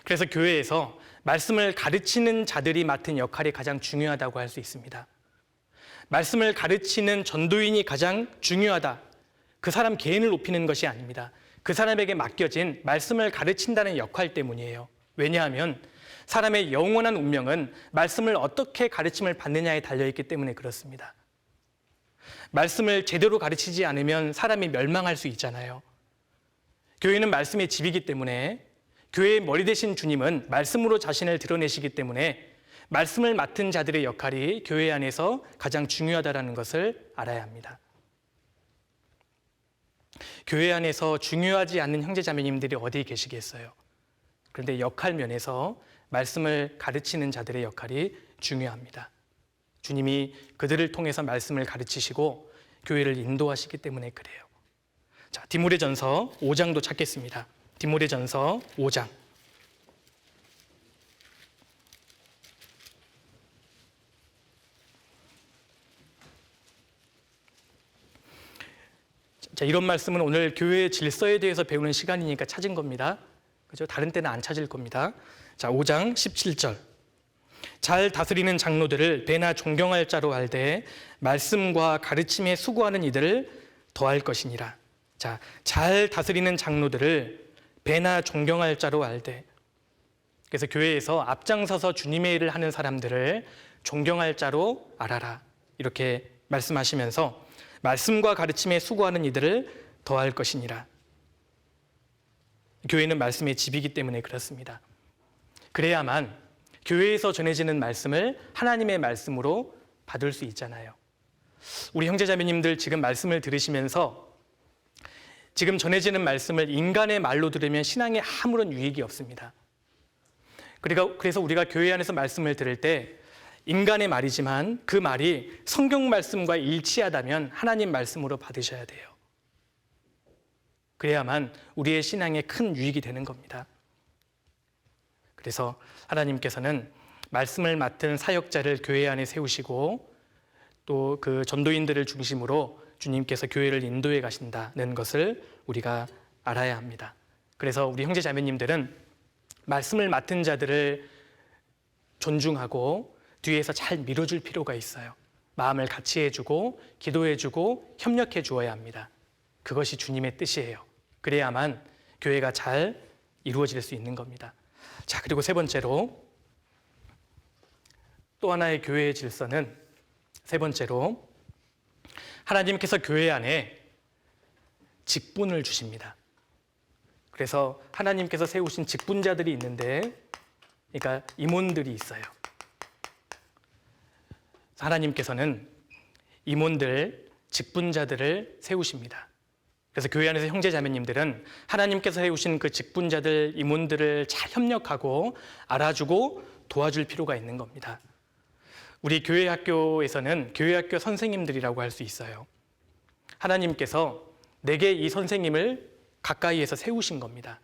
그래서 교회에서 말씀을 가르치는 자들이 맡은 역할이 가장 중요하다고 할 수 있습니다. 말씀을 가르치는 전도인이 가장 중요하다. 그 사람 개인을 높이는 것이 아닙니다. 그 사람에게 맡겨진 말씀을 가르친다는 역할 때문이에요. 왜냐하면 사람의 영원한 운명은 말씀을 어떻게 가르침을 받느냐에 달려있기 때문에 그렇습니다. 말씀을 제대로 가르치지 않으면 사람이 멸망할 수 있잖아요. 교회는 말씀의 집이기 때문에 교회의 머리 되신 주님은 말씀으로 자신을 드러내시기 때문에 말씀을 맡은 자들의 역할이 교회 안에서 가장 중요하다는 것을 알아야 합니다. 교회 안에서 중요하지 않는 형제자매님들이 어디 계시겠어요? 그런데 역할 면에서 말씀을 가르치는 자들의 역할이 중요합니다. 주님이 그들을 통해서 말씀을 가르치시고 교회를 인도하시기 때문에 그래요. 자, 디모데전서 5장도 찾겠습니다. 디모데전서 5장. 자, 이런 말씀은 오늘 교회의 질서에 대해서 배우는 시간이니까 찾은 겁니다. 그죠? 다른 때는 안 찾을 겁니다. 자, 5장 17절. 잘 다스리는 장로들을 배나 존경할 자로 알되 말씀과 가르침에 수고하는 이들을 더할 것이니라. 자, 잘 다스리는 장로들을 배나 존경할 자로 알되. 그래서 교회에서 앞장서서 주님의 일을 하는 사람들을 존경할 자로 알아라. 이렇게 말씀하시면서 말씀과 가르침에 수고하는 이들을 더할 것이니라. 교회는 말씀의 집이기 때문에 그렇습니다. 그래야만 교회에서 전해지는 말씀을 하나님의 말씀으로 받을 수 있잖아요. 우리 형제자매님들 지금 말씀을 들으시면서 지금 전해지는 말씀을 인간의 말로 들으면 신앙에 아무런 유익이 없습니다. 그래서 우리가 교회 안에서 말씀을 들을 때 인간의 말이지만 그 말이 성경 말씀과 일치하다면 하나님 말씀으로 받으셔야 돼요. 그래야만 우리의 신앙에 큰 유익이 되는 겁니다. 그래서 하나님께서는 말씀을 맡은 사역자를 교회 안에 세우시고 또 그 전도인들을 중심으로 주님께서 교회를 인도해 가신다는 것을 우리가 알아야 합니다. 그래서 우리 형제 자매님들은 말씀을 맡은 자들을 존중하고 뒤에서 잘 밀어줄 필요가 있어요. 마음을 같이 해주고 기도해주고 협력해 주어야 합니다. 그것이 주님의 뜻이에요. 그래야만 교회가 잘 이루어질 수 있는 겁니다. 자, 그리고 세 번째로 또 하나의 교회의 질서는 세 번째로 하나님께서 교회 안에 직분을 주십니다. 그래서 하나님께서 세우신 직분자들이 있는데 그러니까 임원들이 있어요. 하나님께서는 임원들, 직분자들을 세우십니다. 그래서 교회 안에서 형제자매님들은 하나님께서 세우신 그 직분자들, 임원들을 잘 협력하고 알아주고 도와줄 필요가 있는 겁니다. 우리 교회 학교에서는 교회 학교 선생님들이라고 할 수 있어요. 하나님께서 내게 이 선생님을 가까이에서 세우신 겁니다.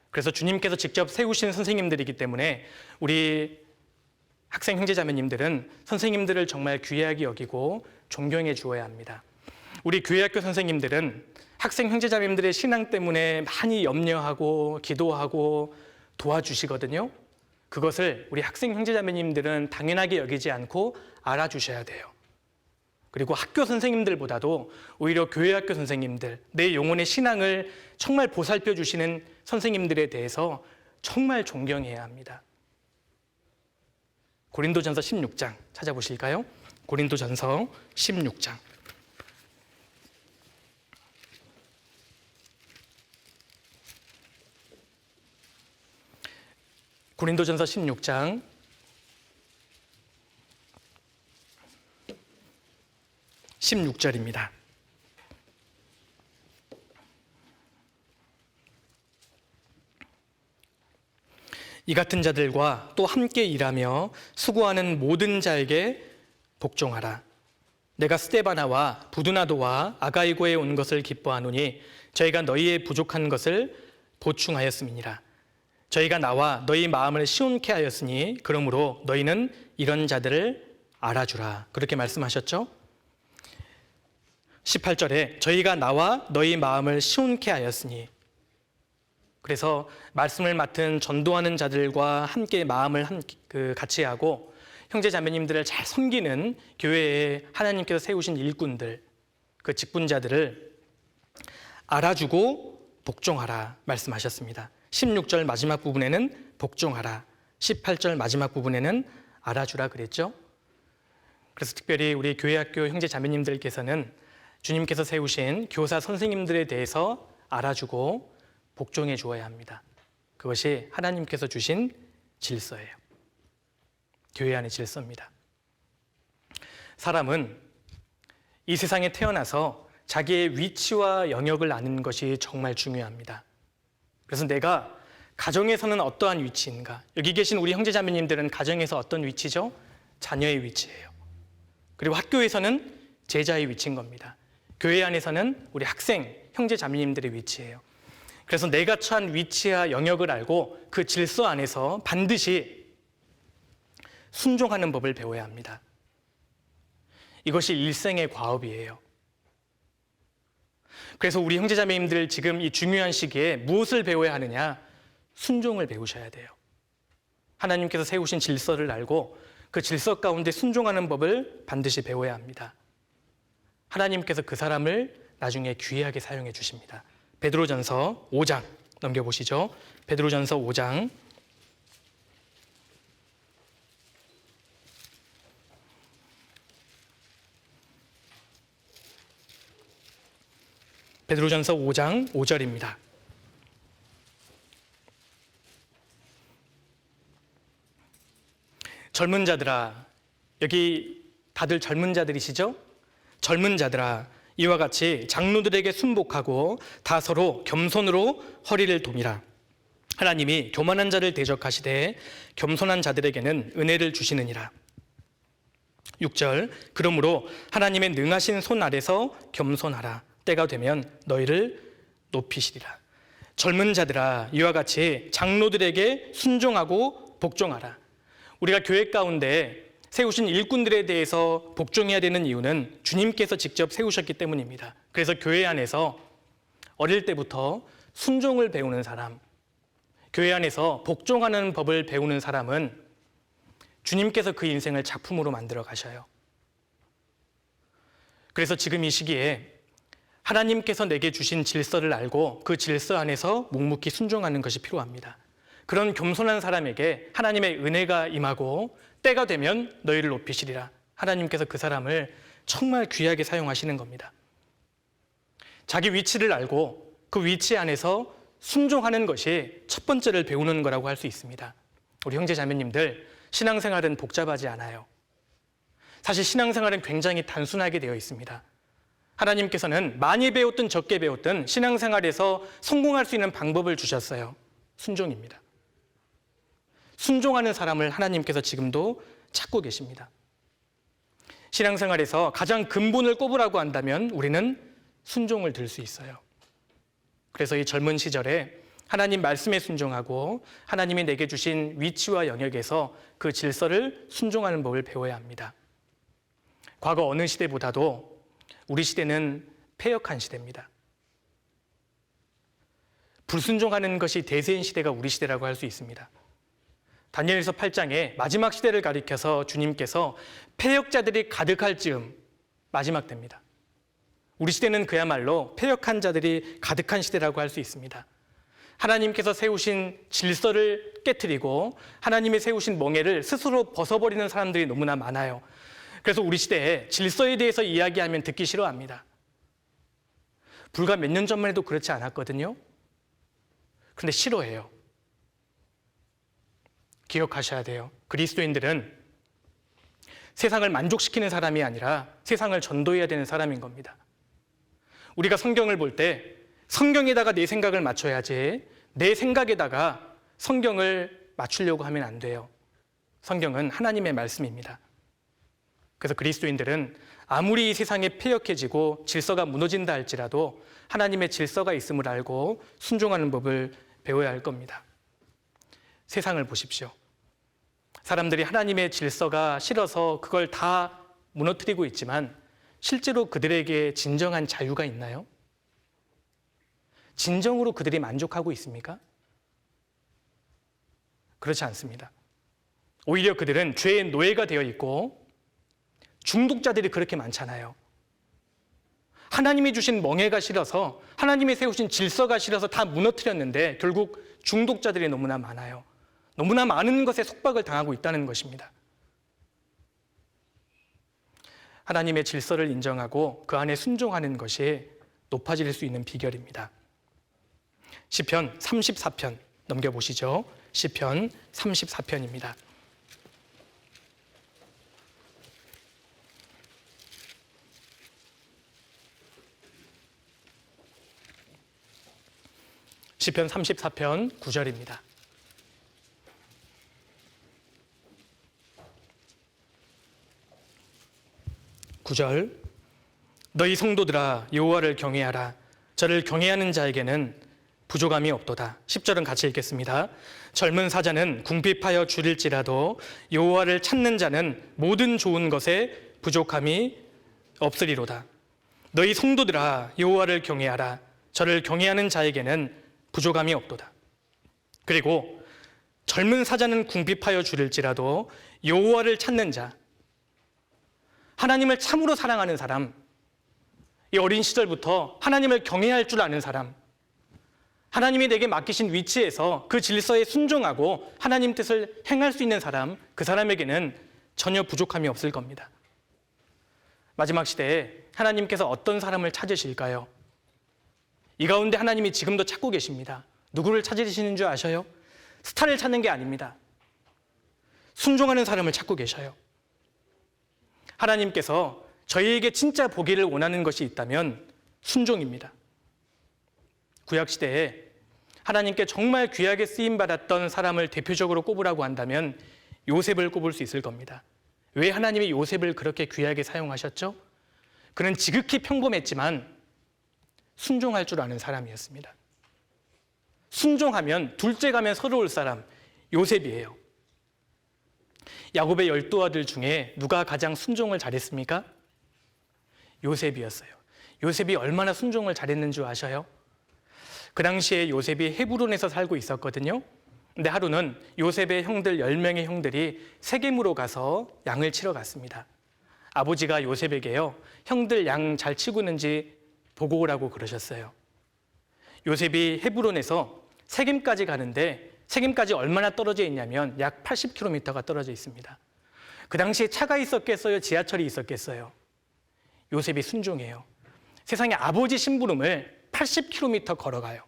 그래서 주님께서 직접 세우신 선생님들이기 때문에 우리 학생 형제자매님들은 선생님들을 정말 귀하게 여기고 존경해 주어야 합니다. 우리 교회학교 선생님들은 학생 형제자매님들의 신앙 때문에 많이 염려하고 기도하고 도와주시거든요. 그것을 우리 학생 형제자매님들은 당연하게 여기지 않고 알아주셔야 돼요. 그리고 학교 선생님들보다도 오히려 교회학교 선생님들, 내 영혼의 신앙을 정말 보살펴 주시는 선생님들에 대해서 정말 존경해야 합니다. 고린도전서 16장 찾아보실까요? 고린도전서 16장. 고린도전서 16장 16절입니다. 이 같은 자들과 또 함께 일하며 수고하는 모든 자에게 복종하라. 내가 스데바나와 부두나도와 아가이고에 온 것을 기뻐하노니 저희가 너희의 부족한 것을 보충하였음이니라. 저희가 나와 너희 마음을 시원케 하였으니 그러므로 너희는 이런 자들을 알아주라. 그렇게 말씀하셨죠? 18절에 저희가 나와 너희 마음을 시원케 하였으니, 그래서 말씀을 맡은 전도하는 자들과 함께 마음을 같이 하고 형제 자매님들을 잘 섬기는 교회에 하나님께서 세우신 일꾼들, 그 직분자들을 알아주고 복종하라 말씀하셨습니다. 16절 마지막 부분에는 복종하라, 18절 마지막 부분에는 알아주라 그랬죠. 그래서 특별히 우리 교회학교 형제 자매님들께서는 주님께서 세우신 교사 선생님들에 대해서 알아주고 복종해 주어야 합니다. 그것이 하나님께서 주신 질서예요. 교회 안의 질서입니다. 사람은 이 세상에 태어나서 자기의 위치와 영역을 아는 것이 정말 중요합니다. 그래서 내가 가정에서는 어떠한 위치인가? 여기 계신 우리 형제자매님들은 가정에서 어떤 위치죠? 자녀의 위치예요. 그리고 학교에서는 제자의 위치인 겁니다. 교회 안에서는 우리 학생, 형제자매님들의 위치예요. 그래서 내가 처한 위치와 영역을 알고 그 질서 안에서 반드시 순종하는 법을 배워야 합니다. 이것이 일생의 과업이에요. 그래서 우리 형제자매님들 지금 이 중요한 시기에 무엇을 배워야 하느냐? 순종을 배우셔야 돼요. 하나님께서 세우신 질서를 알고 그 질서 가운데 순종하는 법을 반드시 배워야 합니다. 하나님께서 그 사람을 나중에 귀하게 사용해 주십니다. 베드로전서 5장 넘겨보시죠. 베드로전서 5장 베드로전서 5장 5절입니다. 젊은 자들아, 여기 다들 젊은 자들이시죠? 젊은 자들아, 이와 같이 장로들에게 순복하고 다 서로 겸손으로 허리를 도미라. 하나님이 교만한 자를 대적하시되 겸손한 자들에게는 은혜를 주시느니라. 6절, 그러므로 하나님의 능하신 손 아래서 겸손하라. 때가 되면 너희를 높이시리라. 젊은 자들아, 이와 같이 장로들에게 순종하고 복종하라. 우리가 교회 가운데 세우신 일꾼들에 대해서 복종해야 되는 이유는 주님께서 직접 세우셨기 때문입니다. 그래서 교회 안에서 어릴 때부터 순종을 배우는 사람, 교회 안에서 복종하는 법을 배우는 사람은 주님께서 그 인생을 작품으로 만들어 가셔요. 그래서 지금 이 시기에 하나님께서 내게 주신 질서를 알고 그 질서 안에서 묵묵히 순종하는 것이 필요합니다. 그런 겸손한 사람에게 하나님의 은혜가 임하고 때가 되면 너희를 높이시리라. 하나님께서 그 사람을 정말 귀하게 사용하시는 겁니다. 자기 위치를 알고 그 위치 안에서 순종하는 것이 첫 번째를 배우는 거라고 할 수 있습니다. 우리 형제 자매님들, 신앙생활은 복잡하지 않아요. 사실 신앙생활은 굉장히 단순하게 되어 있습니다. 하나님께서는 많이 배웠든 적게 배웠든 신앙생활에서 성공할 수 있는 방법을 주셨어요. 순종입니다. 순종하는 사람을 하나님께서 지금도 찾고 계십니다. 신앙생활에서 가장 근본을 꼽으라고 한다면 우리는 순종을 들 수 있어요. 그래서 이 젊은 시절에 하나님 말씀에 순종하고 하나님이 내게 주신 위치와 영역에서 그 질서를 순종하는 법을 배워야 합니다. 과거 어느 시대보다도 우리 시대는 패역한 시대입니다. 불순종하는 것이 대세인 시대가 우리 시대라고 할 수 있습니다. 다니엘서 8장에 마지막 시대를 가리켜서 주님께서 패역자들이 가득할 즈음 마지막 때입니다. 우리 시대는 그야말로 패역한 자들이 가득한 시대라고 할 수 있습니다. 하나님께서 세우신 질서를 깨트리고 하나님이 세우신 멍에를 스스로 벗어버리는 사람들이 너무나 많아요. 그래서 우리 시대에 질서에 대해서 이야기하면 듣기 싫어합니다. 불과 몇 년 전만 해도 그렇지 않았거든요. 그런데 싫어해요. 기억하셔야 돼요. 그리스도인들은 세상을 만족시키는 사람이 아니라 세상을 전도해야 되는 사람인 겁니다. 우리가 성경을 볼 때 성경에다가 내 생각을 맞춰야지 내 생각에다가 성경을 맞추려고 하면 안 돼요. 성경은 하나님의 말씀입니다. 그래서 그리스도인들은 아무리 이 세상이 패역해지고 질서가 무너진다 할지라도 하나님의 질서가 있음을 알고 순종하는 법을 배워야 할 겁니다. 세상을 보십시오. 사람들이 하나님의 질서가 싫어서 그걸 다 무너뜨리고 있지만 실제로 그들에게 진정한 자유가 있나요? 진정으로 그들이 만족하고 있습니까? 그렇지 않습니다. 오히려 그들은 죄의 노예가 되어 있고 중독자들이 그렇게 많잖아요. 하나님이 주신 멍에가 싫어서 하나님이 세우신 질서가 싫어서 다 무너뜨렸는데 결국 중독자들이 너무나 많아요. 너무나 많은 것에 속박을 당하고 있다는 것입니다. 하나님의 질서를 인정하고 그 안에 순종하는 것이 높아질 수 있는 비결입니다. 시편 34편 넘겨보시죠. 시편 34편입니다. 시편 34편 9절입니다. 9절 너희 성도들아 여호와를 경외하라. 저를 경외하는 자에게는 부족함이 없도다. 10절은 같이 읽겠습니다. 젊은 사자는 궁핍하여 줄일지라도 여호와를 찾는 자는 모든 좋은 것에 부족함이 없으리로다. 너희 성도들아 여호와를 경외하라. 저를 경외하는 자에게는 부족함이 없도다. 그리고 젊은 사자는 궁핍하여 줄일지라도 여호와를 찾는 자, 하나님을 참으로 사랑하는 사람, 이 어린 시절부터 하나님을 경외할 줄 아는 사람, 하나님이 내게 맡기신 위치에서 그 질서에 순종하고 하나님 뜻을 행할 수 있는 사람, 그 사람에게는 전혀 부족함이 없을 겁니다. 마지막 시대에 하나님께서 어떤 사람을 찾으실까요? 이 가운데 하나님이 지금도 찾고 계십니다. 누구를 찾으시는 줄 아셔요? 스타를 찾는 게 아닙니다. 순종하는 사람을 찾고 계셔요. 하나님께서 저희에게 진짜 보기를 원하는 것이 있다면 순종입니다. 구약시대에 하나님께 정말 귀하게 쓰임받았던 사람을 대표적으로 꼽으라고 한다면 요셉을 꼽을 수 있을 겁니다. 왜 하나님이 요셉을 그렇게 귀하게 사용하셨죠? 그는 지극히 평범했지만 순종할 줄 아는 사람이었습니다. 순종하면 둘째 가면 서러울 사람, 요셉이에요. 야곱의 12아들 중에 누가 가장 순종을 잘했습니까? 요셉이었어요. 요셉이 얼마나 순종을 잘했는 줄 아셔요? 그 당시에 요셉이 헤브론에서 살고 있었거든요. 근데 하루는 요셉의 형들 10명의 형들이 세겜으로 가서 양을 치러 갔습니다. 아버지가 요셉에게요, 형들 양 잘 치고 있는지 보고 오라고 그러셨어요. 요셉이 헤브론에서 세겜까지 가는데 세겜까지 얼마나 떨어져 있냐면 약 80km가 떨어져 있습니다. 그 당시에 차가 있었겠어요? 지하철이 있었겠어요? 요셉이 순종해요. 세상에 아버지 심부름을 80km 걸어가요.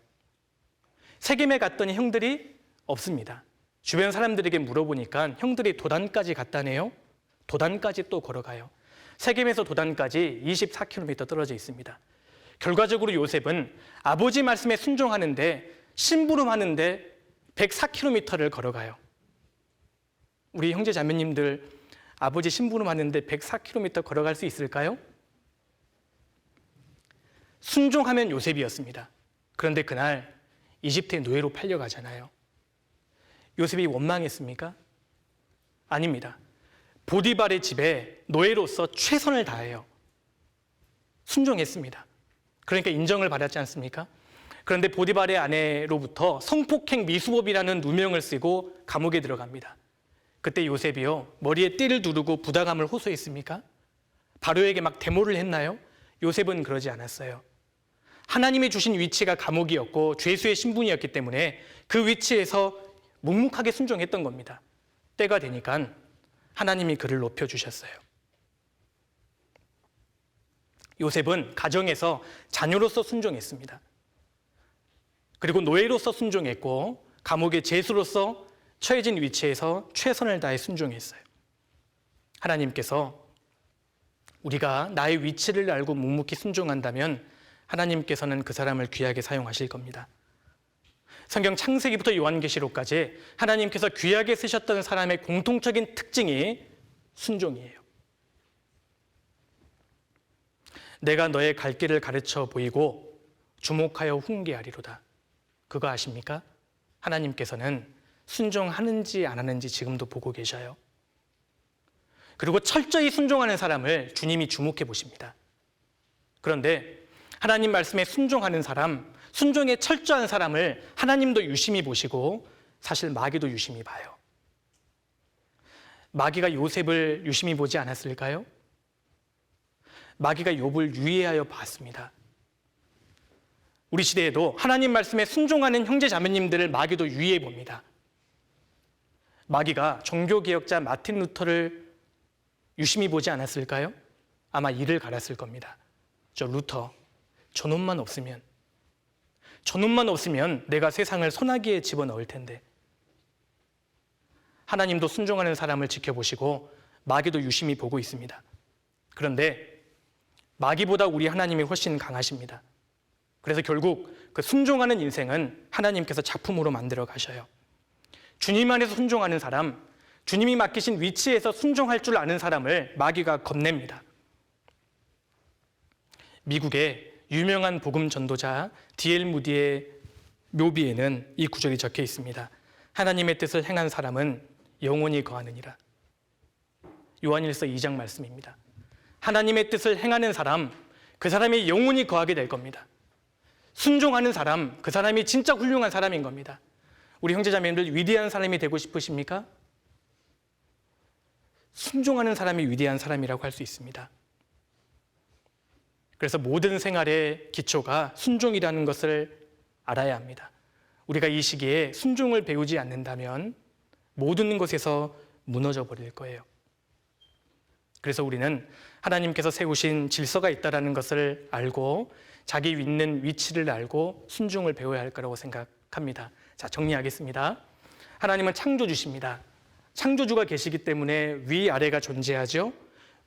세겜에 갔더니 형들이 없습니다. 주변 사람들에게 물어보니까 형들이 도단까지 갔다네요. 도단까지 또 걸어가요. 세겜에서 도단까지 24km 떨어져 있습니다. 결과적으로 요셉은 아버지 말씀에 순종하는데 심부름하는데 104km를 걸어가요. 우리 형제 자매님들 아버지 심부름하는데 104km 걸어갈 수 있을까요? 순종하면 요셉이었습니다. 그런데 그날 이집트의 노예로 팔려가잖아요. 요셉이 원망했습니까? 아닙니다. 보디발의 집에 노예로서 최선을 다해요. 순종했습니다. 그러니까 인정을 받았지 않습니까? 그런데 보디발의 아내로부터 성폭행 미수법이라는 누명을 쓰고 감옥에 들어갑니다. 그때 요셉이요, 머리에 띠를 두르고 부당함을 호소했습니까? 바로에게 막 데모를 했나요? 요셉은 그러지 않았어요. 하나님이 주신 위치가 감옥이었고 죄수의 신분이었기 때문에 그 위치에서 묵묵하게 순종했던 겁니다. 때가 되니까 하나님이 그를 높여주셨어요. 요셉은 가정에서 자녀로서 순종했습니다. 그리고 노예로서 순종했고 감옥의 죄수로서 처해진 위치에서 최선을 다해 순종했어요. 하나님께서 우리가 나의 위치를 알고 묵묵히 순종한다면 하나님께서는 그 사람을 귀하게 사용하실 겁니다. 성경 창세기부터 요한계시록까지 하나님께서 귀하게 쓰셨던 사람의 공통적인 특징이 순종이에요. 내가 너의 갈 길을 가르쳐 보이고 주목하여 훈계하리로다. 그거 아십니까? 하나님께서는 순종하는지 안 하는지 지금도 보고 계셔요. 그리고 철저히 순종하는 사람을 주님이 주목해 보십니다. 그런데 하나님 말씀에 순종하는 사람, 순종에 철저한 사람을 하나님도 유심히 보시고 사실 마귀도 유심히 봐요. 마귀가 요셉을 유심히 보지 않았을까요? 마귀가 욥을 유의하여 봤습니다. 우리 시대에도 하나님 말씀에 순종하는 형제 자매님들을 마귀도 유의해 봅니다. 마귀가 종교개혁자 마틴 루터를 유심히 보지 않았을까요? 아마 이를 갈았을 겁니다. 저 루터, 저놈만 없으면 내가 세상을 소나기에 집어넣을 텐데. 하나님도 순종하는 사람을 지켜보시고 마귀도 유심히 보고 있습니다. 그런데 마귀보다 우리 하나님이 훨씬 강하십니다. 그래서 결국 그 순종하는 인생은 하나님께서 작품으로 만들어 가셔요. 주님 안에서 순종하는 사람, 주님이 맡기신 위치에서 순종할 줄 아는 사람을 마귀가 겁냅니다. 미국의 유명한 복음 전도자 D.L. 무디의 묘비에는 이 구절이 적혀 있습니다. 하나님의 뜻을 행한 사람은 영원히 거하느니라. 요한일서 2장 말씀입니다. 하나님의 뜻을 행하는 사람, 그 사람이 영원히 거하게 될 겁니다. 순종하는 사람, 그 사람이 진짜 훌륭한 사람인 겁니다. 우리 형제자매님들 위대한 사람이 되고 싶으십니까? 순종하는 사람이 위대한 사람이라고 할 수 있습니다. 그래서 모든 생활의 기초가 순종이라는 것을 알아야 합니다. 우리가 이 시기에 순종을 배우지 않는다면 모든 것에서 무너져 버릴 거예요. 그래서 우리는 하나님께서 세우신 질서가 있다는 것을 알고 자기 있는 위치를 알고 순종을 배워야 할 거라고 생각합니다. 자, 정리하겠습니다. 하나님은 창조주십니다. 창조주가 계시기 때문에 위아래가 존재하죠.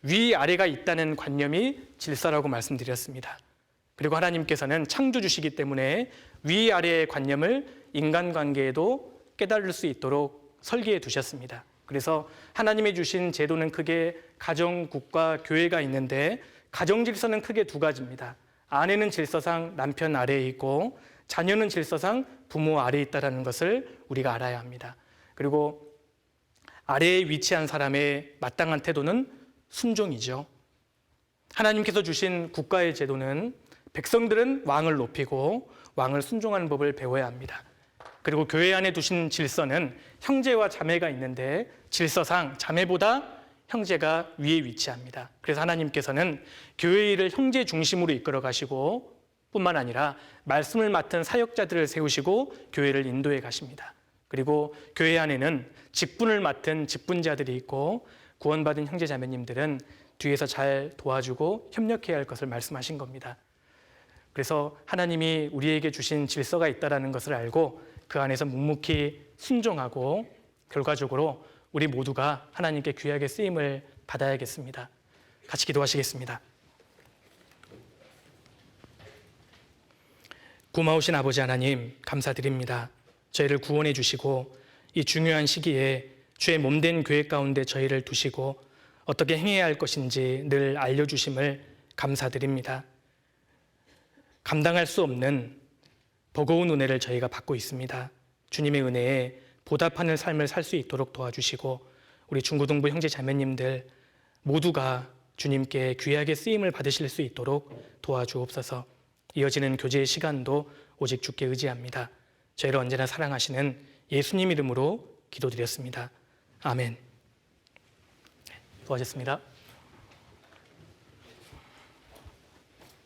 위아래가 있다는 관념이 질서라고 말씀드렸습니다. 그리고 하나님께서는 창조주시기 때문에 위아래의 관념을 인간관계에도 깨달을 수 있도록 설계해 두셨습니다. 그래서 하나님이 주신 제도는 크게 가정, 국가, 교회가 있는데 가정 질서는 크게 두 가지입니다. 아내는 질서상 남편 아래에 있고 자녀는 질서상 부모 아래에 있다는 것을 우리가 알아야 합니다. 그리고 아래에 위치한 사람의 마땅한 태도는 순종이죠. 하나님께서 주신 국가의 제도는 백성들은 왕을 높이고 왕을 순종하는 법을 배워야 합니다. 그리고 교회 안에 두신 질서는 형제와 자매가 있는데 질서상 자매보다 형제가 위에 위치합니다. 그래서 하나님께서는 교회 일을 형제 중심으로 이끌어 가시고 뿐만 아니라 말씀을 맡은 사역자들을 세우시고 교회를 인도해 가십니다. 그리고 교회 안에는 직분을 맡은 직분자들이 있고 구원받은 형제 자매님들은 뒤에서 잘 도와주고 협력해야 할 것을 말씀하신 겁니다. 그래서 하나님이 우리에게 주신 질서가 있다는 것을 알고 그 안에서 묵묵히 순종하고 결과적으로 우리 모두가 하나님께 귀하게 쓰임을 받아야겠습니다. 같이 기도하시겠습니다. 고마우신 아버지 하나님, 감사드립니다. 저희를 구원해 주시고 이 중요한 시기에 주의 몸된 교회 가운데 저희를 두시고 어떻게 행해야 할 것인지 늘 알려주심을 감사드립니다. 감당할 수 없는 버거운 은혜를 저희가 받고 있습니다. 주님의 은혜에 보답하는 삶을 살 수 있도록 도와주시고 우리 중고등부 형제 자매님들 모두가 주님께 귀하게 쓰임을 받으실 수 있도록 도와주옵소서. 이어지는 교제의 시간도 오직 주께 의지합니다. 저희를 언제나 사랑하시는 예수님 이름으로 기도드렸습니다. 아멘. 수고하셨습니다.